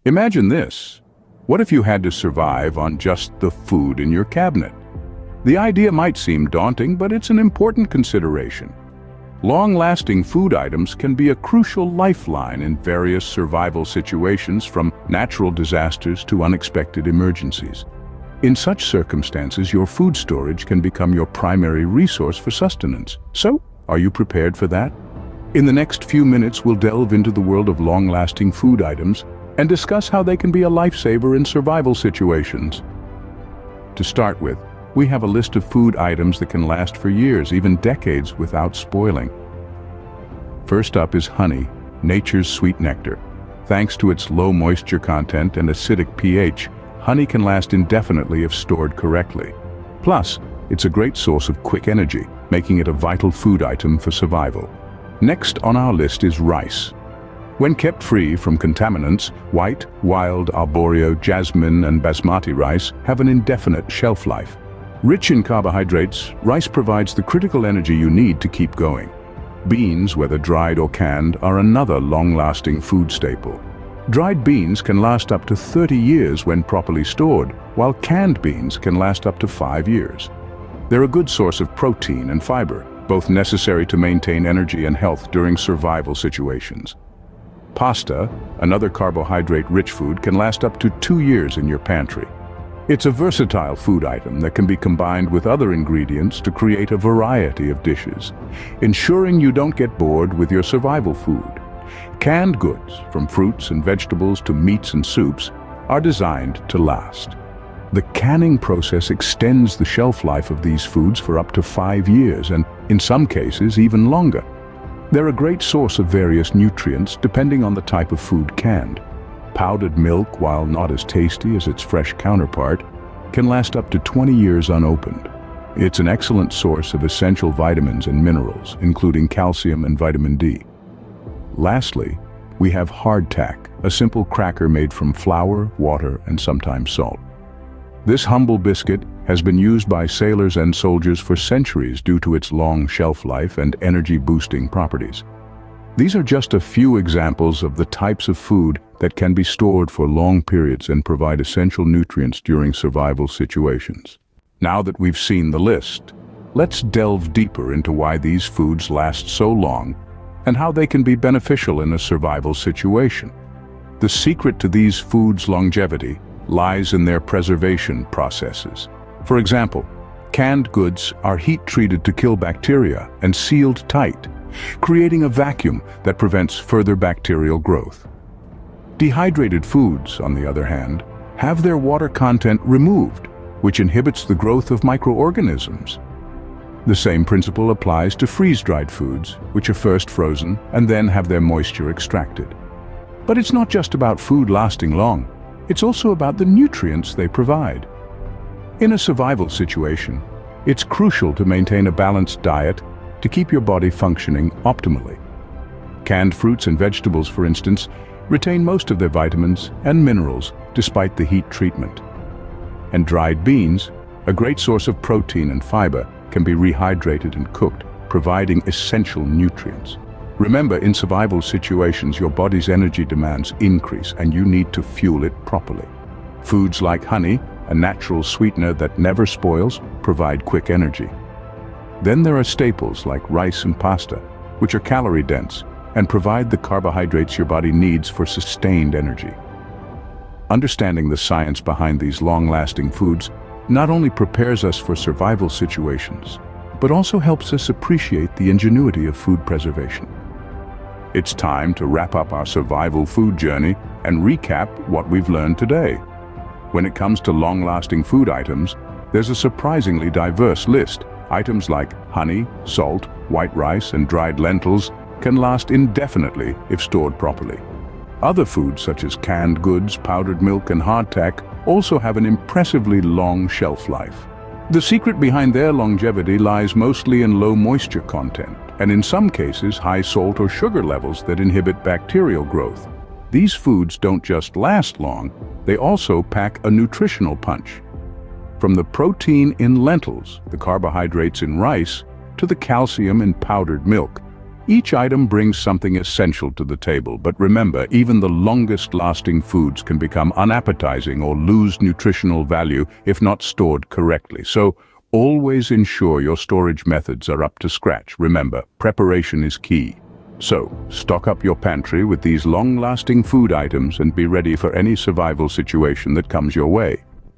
Imagine this. What if you had to survive on just the food in your cabinet? The idea might seem daunting, but it's an important consideration. Long-lasting food items can be a crucial lifeline in various survival situations, from natural disasters to unexpected emergencies. In such circumstances, your food storage can become your primary resource for sustenance. So, are you prepared for that? In the next few minutes, we'll delve into the world of long-lasting food items and discuss how they can be a lifesaver in survival situations. To start with, we have a list of food items that can last for years, even decades, without spoiling. First up is honey, nature's sweet nectar. Thanks to its low moisture content and acidic pH, honey can last indefinitely if stored correctly. Plus, it's a great source of quick energy, making it a vital food item for survival. Next on our list is rice. When kept free from contaminants, white, wild, arborio, jasmine, and basmati rice have an indefinite shelf life. Rich in carbohydrates, rice provides the critical energy you need to keep going. Beans, whether dried or canned, are another long-lasting food staple. Dried beans can last up to 30 years when properly stored, while canned beans can last up to 5 years. They're a good source of protein and fiber, both necessary to maintain energy and health during survival situations. Pasta, another carbohydrate-rich food, can last up to 2 years in your pantry. It's a versatile food item that can be combined with other ingredients to create a variety of dishes, ensuring you don't get bored with your survival food. Canned goods, from fruits and vegetables to meats and soups, are designed to last. The canning process extends the shelf life of these foods for up to 5 years, and in some cases even longer. They're a great source of various nutrients depending on the type of food canned. Powdered milk, while not as tasty as its fresh counterpart, can last up to 20 years unopened. It's an excellent source of essential vitamins and minerals, including calcium and vitamin D. Lastly, we have hardtack, a simple cracker made from flour, water, and sometimes salt. This humble biscuit has been used by sailors and soldiers for centuries due to its long shelf life and energy-boosting properties. These are just a few examples of the types of food that can be stored for long periods and provide essential nutrients during survival situations. Now that we've seen the list, let's delve deeper into why these foods last so long and how they can be beneficial in a survival situation. The secret to these foods' longevity lies in their preservation processes. For example, canned goods are heat-treated to kill bacteria and sealed tight, creating a vacuum that prevents further bacterial growth. Dehydrated foods, on the other hand, have their water content removed, which inhibits the growth of microorganisms. The same principle applies to freeze-dried foods, which are first frozen and then have their moisture extracted. But it's not just about food lasting long, it's also about the nutrients they provide. In a survival situation, it's crucial to maintain a balanced diet to keep your body functioning optimally. Canned fruits and vegetables, for instance, retain most of their vitamins and minerals despite the heat treatment. And dried beans, a great source of protein and fiber, can be rehydrated and cooked, providing essential nutrients. Remember, in survival situations, your body's energy demands increase and you need to fuel it properly. Foods like honey, a natural sweetener that never spoils, provide quick energy. Then there are staples like rice and pasta, which are calorie-dense and provide the carbohydrates your body needs for sustained energy. Understanding the science behind these long-lasting foods not only prepares us for survival situations, but also helps us appreciate the ingenuity of food preservation. It's time to wrap up our survival food journey and recap what we've learned today. When it comes to long-lasting food items, there's a surprisingly diverse list. Items like honey, salt, white rice, and dried lentils can last indefinitely if stored properly. Other foods such as canned goods, powdered milk, and hardtack also have an impressively long shelf life. The secret behind their longevity lies mostly in low moisture content, and in some cases high salt or sugar levels that inhibit bacterial growth. These foods don't just last long, they also pack a nutritional punch. From the protein in lentils, the carbohydrates in rice, to the calcium in powdered milk, Each item brings something essential to the table, but remember, even the longest-lasting foods can become unappetizing or lose nutritional value if not stored correctly. So, always ensure your storage methods are up to scratch. Remember, preparation is key. So, stock up your pantry with these long-lasting food items and be ready for any survival situation that comes your way.